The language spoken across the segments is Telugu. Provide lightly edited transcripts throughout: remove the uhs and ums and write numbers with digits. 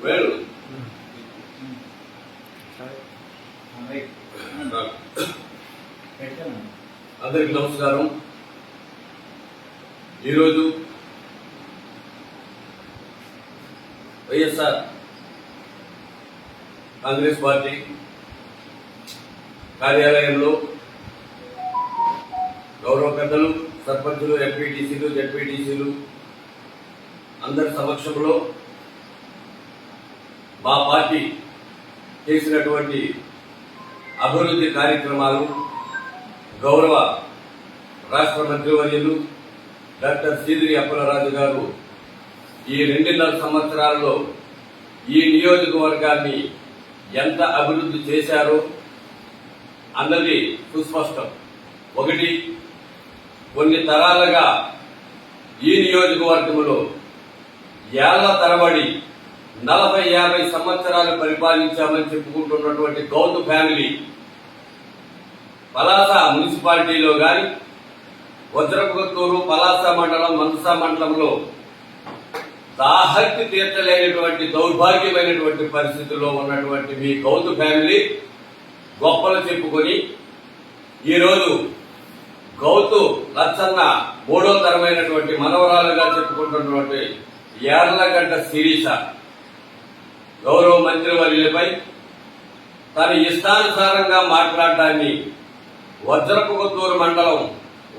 వెల్ అందరికి నమస్కారం. ఈరోజు వైఎస్ఆర్ కాంగ్రెస్ పార్టీ కార్యాలయంలో గౌరవ పెద్దలు, సర్పంచులు, ఎంపీటీసీలు, జెడ్పీటీసీలు అందరి సమక్షంలో మా పార్టీ చేసినటువంటి అభివృద్ధి కార్యక్రమాలు గౌరవ రాష్ట్ర మంత్రివర్యులు డాక్టర్ సీదిరి అప్పలరాజు గారు ఈ 2.5 సంవత్సరాల్లో ఈ నియోజకవర్గాన్ని ఎంత అభివృద్ధి చేశారో అన్నది సుస్పష్టం. ఒకటి, కొన్ని తరాలుగా ఈ నియోజకవర్గంలో ఏళ్ల తరబడి 40-50 సంవత్సరాలు పరిపాలించామని చెప్పుకుంటున్నటువంటి గౌతు ఫ్యామిలీ పలాస మున్సిపాలిటీలో గాని, వజ్రపుకొత్తూరు, పలాస మండలం, మనసా మండలంలో దాహక్తి తీర్చలేనటువంటి దౌర్భాగ్యమైనటువంటి పరిస్థితుల్లో ఉన్నటువంటి మీ గౌతు ఫ్యామిలీ గొప్పలు చెప్పుకొని ఈరోజు గౌతు లచ్చన్న 3వ తరమైనటువంటి మనవరాలుగా చెప్పుకుంటున్నటువంటి యార్లగడ్డ శిరీష గౌరవ మంత్రివర్యులపై తన ఇష్టానుసారంగా మాట్లాడడాన్ని వజ్రపుకొత్తూరు మండలం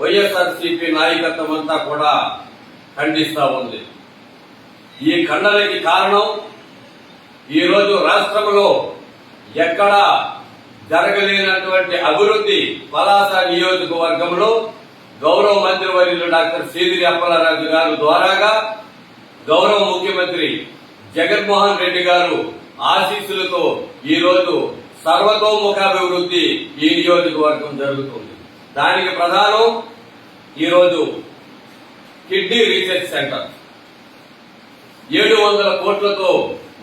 వైఎస్ఆర్సీపీ నాయకత్వం అంతా కూడా ఖండిస్తా ఉంది. ఈ ఖండనకి కారణం ఈరోజు రాష్ట్రంలో ఎక్కడా జరగలేనటువంటి అభివృద్ధి పలాస నియోజకవర్గంలో గౌరవ మంత్రివర్యులు డాక్టర్ సీదిరి అప్పలరాజు గారు ద్వారాగా గౌరవ ముఖ్యమంత్రి జగన్మోహన్ రెడ్డి గారు ఆశీస్సులతో ఈరోజు సర్వతోముఖాభివృద్ధి ఈ నియోజకవర్గం జరుగుతుంది. దానికి ప్రధానం ఈరోజు కిడ్నీ రీసెర్చ్ సెంటర్, 700 కోట్లతో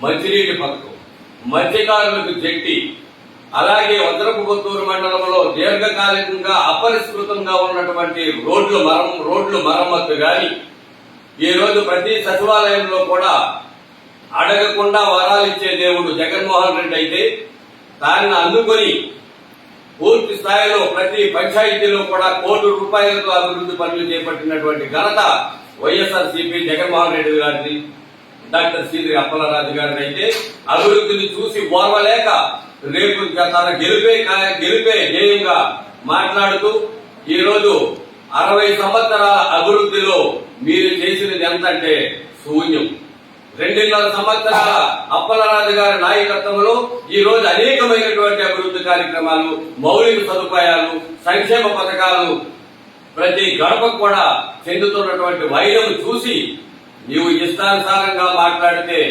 మంచినీటి పథకం, మత్స్యకారులకు జట్టి, అలాగే వజ్రపుకొత్తూరు మండలంలో దీర్ఘకాలికంగా అపరిష్కృతంగా ఉన్నటువంటి రోడ్లు మరమ్మతు గాని, ఈ రోజు ప్రతి సచివాలయంలో కూడా అడగకుండా వరాలు ఇచ్చే దేవుడు జగన్మోహన్ రెడ్డి అయితే దానిని అందుకొని పూర్తి స్థాయిలో ప్రతి పంచాయతీలో కూడా కోట్ల రూపాయలతో అభివృద్ధి పనులు చేపట్టినటువంటి ఘనత వైఎస్ఆర్సీపీ జగన్మోహన్ రెడ్డి గారిది, డాక్టర్ సీదిరి అప్పలరాజు గారిని అయితే అభివృద్ధిని చూసి ఓర్వలేక రేపు తన గెలిపే ధ్యేయంగా మాట్లాడుతూ ఈరోజు 60 సంవత్సరాల అభివృద్ధిలో మీరు చేసినది ఎంతంటే శూన్యం. 2.5 సంవత్సరాల అప్పలరాజు గారి నాయకత్వంలో ఈ రోజు అనేకమైనటువంటి అభివృద్ధి కార్యక్రమాలు, మౌలిక సదుపాయాలు, సంక్షేమ పథకాలు ప్రతి గడపకు కూడా చెందుతున్నటువంటి వైరం చూసి నీవు ఇష్టానుసారంగా మాట్లాడితే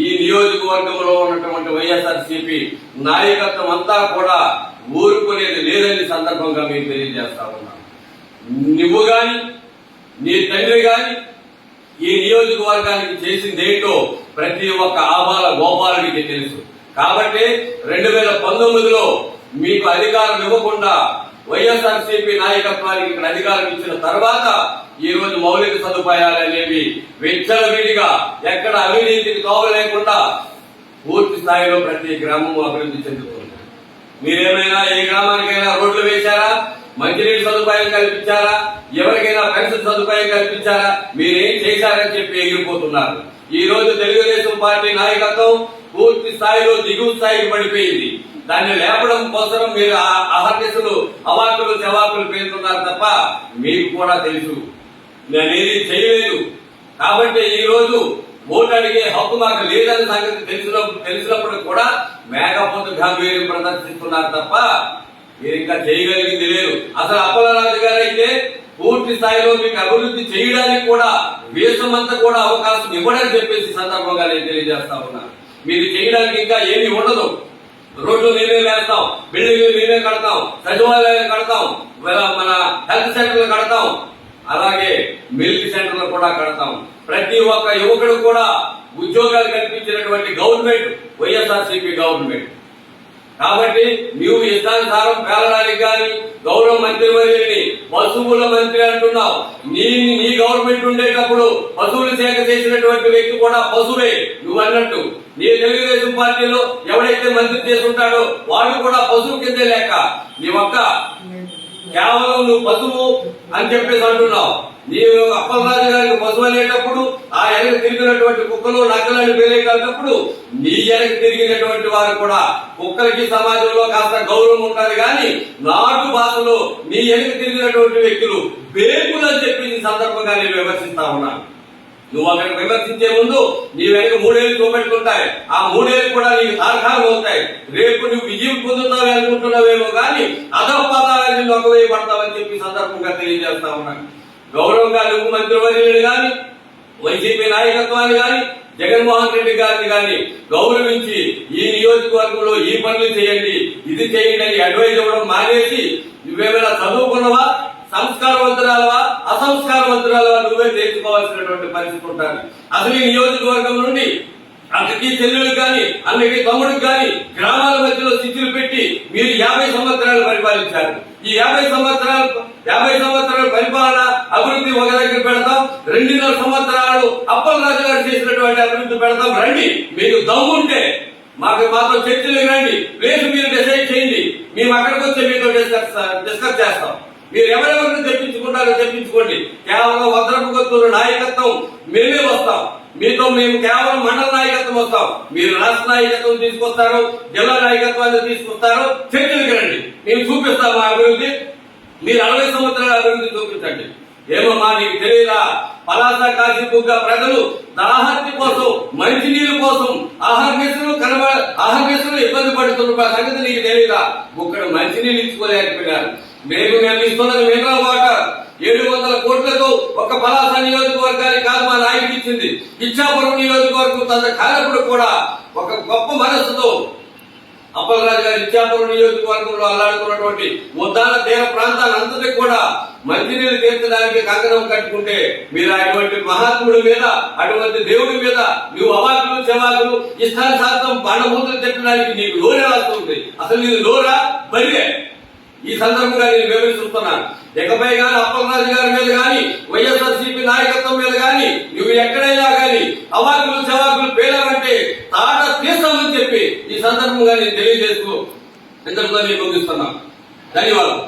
ఈ నియోజకవర్గంలో ఉన్నటువంటి వైఎస్ఆర్సీపీ నాయకత్వం అంతా కూడా ఊరుకునేది లేదని సందర్భంగా మీకు తెలియజేస్తా ఉన్నాను. నువ్వు గాని నీ తండ్రి గాని ఈ నియోజకవర్గానికి చేసిందేంటో ప్రతి ఒక్క ఆబాల గోపాలుడికి తెలుసు. కాబట్టి 2019లో మీకు అధికారం ఇవ్వకుండా వైఎస్ఆర్సీపీ నాయకత్వానికి ఇక్కడ అధికారం ఇచ్చిన తర్వాత ఈ రోజు మౌలిక సదుపాయాలు అనేవి విచ్చలవిడిగా ఎక్కడ అవినీతికి తోవ లేకుండా పూర్తి స్థాయిలో ప్రతి గ్రామం అభివృద్ధి చెందుతుంది. మీరేమైనా ఏ గ్రామానికైనా రోడ్లు వేశారా? మంచినీటి సదుపాయం కల్పించారా? ఎవరికైనా పెన్షన్ సదుపాయం కల్పించారా? మీరేం చేశారని చెప్పి ఎగిరిపోతున్నారు. ఈ రోజు తెలుగుదేశం పార్టీ నాయకత్వం పూర్తి స్థాయిలో దిగువ స్థాయికి పడిపోయింది. దాన్ని లేపడం కోసం మీరు అహర్నిశలు అవాకులు చవాకులు పేరుతున్నారు తప్ప మీకు కూడా తెలుసు నేనేది చేయలేదు. కాబట్టి ఈ రోజు ఓటు అడిగే హక్కు మాకు లేదని సంగతి తెలిసినప్పుడు కూడా మేకపోతు గాంభీర్యం ప్రదర్శిస్తున్నారు తప్ప మీరు ఇంకా చేయగలిగింది లేదు. అసలు అప్పలరాజు గారు అయితే పూర్తి స్థాయిలో మీకు అభివృద్ధి చేయడానికి కూడా దేశమంతా కూడా అవకాశం ఇవ్వడని చెప్పేసి సందర్భంగా నేను తెలియజేస్తా ఉన్నాను. మీరు చేయడానికి ఇంకా ఏమీ ఉండదు. రోడ్లు మేమే వేస్తాం, బిల్డింగ్లు మేమే కడతాం, సచివాలయాలు కడతాం, మన హెల్త్ సెంటర్లు కడతాం, అలాగే మిల్క్ సెంటర్లు కూడా కడతాం. ప్రతి ఒక్క యువకుడు కూడా ఉద్యోగాలు కల్పించినటువంటి గవర్నమెంట్ వైఎస్ఆర్సీపీ గవర్నమెంట్. కాబట్టి నువ్వు ఇష్టానుసారం పేలడానికి కానీ గౌరవ మంత్రి వర్యుని పశువుల మంత్రి అంటున్నావు. నీ గవర్నమెంట్ ఉండేటప్పుడు పశువుల శాఖ చేసినటువంటి వ్యక్తి కూడా పశువే. నువ్వు అన్నట్టు నీ తెలుగుదేశం పార్టీలో ఎవడైతే మంత్రి చేసుకుంటాడో వాడు కూడా పశువు కిందే లేక నీ ఒక్క కేవలం నువ్వు పశువు అని చెప్పేసి అంటున్నావు. నీవు అప్పలరాజు గారికి పశువు అనేటప్పుడు ఆ వెనక తిరిగినటువంటి కుక్కలు నక్కలని పేరేటప్పుడు నీ వెనక తిరిగినటువంటి వారు కూడా కుక్కలకి సమాజంలో కాస్త గౌరవం ఉంటారు కానీ నాటు భాషలో నీ వెనక తిరిగినటువంటి వ్యక్తులు బేకులు అని చెప్పి ఈ సందర్భంగా నేను విమర్శిస్తా ఉన్నాను. నువ్వు అక్కడికి విమర్శించే ముందు నీ వెనక 3 ఏళ్ళు చూపెట్టుకుంటాయి. ఆ 3 ఏళ్ళు కూడా నీకు తారకాలు అవుతాయి. రేపు నువ్వు విజయం పొందుతావు అనుకుంటున్నావేమో కానీ అధపదాలని నొక్కవేయబడతావని చెప్పి సందర్భంగా తెలియజేస్తా ఉన్నాను. గౌరవంగా నువ్వు మంత్రివర్యులు గాని వైసీపీ నాయకత్వాన్ని గాని జగన్మోహన్ రెడ్డి గారిని గాని గౌరవించి ఈ నియోజకవర్గంలో ఈ పనులు చేయండి, ఇది చేయండి అని అడ్వైజ్ ఇవ్వడం మానేసి నువ్వేమైనా చదువుకున్నవా, సంస్కారవంతురాలవా, అసంస్కారవంతురాలవా నువ్వే తెలుసుకోవాల్సినటువంటి పరిస్థితి ఉంటుంది. అసలు ఈ నియోజకవర్గం నుండి అక్కడికి చెల్లెలు గాని అన్నకి తమ్ముడికి గాని గ్రామాల మధ్యలో స్థితులు పెట్టి మీరు 50 సంవత్సరాలు పరిపాలించారు. ఈ 50 సంవత్సరాల పరిపాలన అభివృద్ధి ఒక దగ్గర పెడతాం, 2.5 సంవత్సరాలు అప్పలరాజు గారు చేసినటువంటి అభివృద్ధి పెడతాం. రండి, మీకు దమ్ముంటే మాతో చర్చలు రండి, ప్లేస్ మీరు డిసైడ్ చేయండి, మేము అక్కడికి వచ్చి మీతో డిస్కస్ చేస్తాం. మీరు ఎవరెవరిని తెప్పించుకుంటారో తెప్పించుకోండి. కేవలం వజ్రపు గొంతుల నాయకత్వం మేమే వస్తాం, మీతో మేము కేవలం మండల నాయకత్వం వస్తాం. మీరు రాష్ట్ర నాయకత్వం తీసుకొస్తారు, జిల్లా నాయకత్వాన్ని తీసుకొస్తారు, చర్చలకు రండి, మేము చూపిస్తాం మా అభివృద్ధి. మీరు 60 సంవత్సరాల అభివృద్ధి చూపించండి. ఏమమ్మా నీకు తెలియదా? పలాస కాశీబుగ్గ ప్రజలు దాహార్తి కోసం, మంచినీళ్ళ కోసం ఆహార్నిసులు ఇబ్బంది పడుతున్న సంగతి నీకు తెలియదా? ఒక్కడు మంచినీళ్ళు ఇచ్చుకోలేకపోయినారు. మేము ఇస్తున్నది మినరల్ వాటర్ 700 కోట్లతో ఒక పలాస నియోజకవర్గానికి కాదు మా నాయకుడు ఇచ్చింది. ఇచ్చాపురం నియోజకవర్గం తన కాలప్పుడు కూడా ఒక గొప్ప మనస్సుతో అప్పలరాజు గారు ఇచ్చాపురం నియోజకవర్గంలో అల్లాడుతున్నటువంటి ఉద్దాన తీర ప్రాంతాలంతటికి కూడా మంచినీళ్ళు తీర్చడానికి కంకణం కట్టుకుంటే మీరు అటువంటి మహాత్ముడి మీద, అటువంటి దేవుడి మీద నువ్వు అవాకులు చెవాకులు ఇష్టానుసారం బండమూతులు తిట్టడానికి నీకు నోరే రాస్తుంది. అసలు నీకు నోరా బరిగే. ఈ సందర్భంగా నేను వివరిస్తున్నాను. ఇకపై గాని అప్పలరాజు గారి మీద గాని వైఎస్ఆర్సీపీ నాయకత్వం మీద గాని నువ్వు ఎక్కడైనా గాని అవాకులు చెవాకులు పేలాలంటే తాట తీస్తామని చెప్పి ఈ సందర్భంగా నేను తెలియజేస్తూ ఇంతటితో నేను ముగిస్తున్నాను. ధన్యవాదాలు.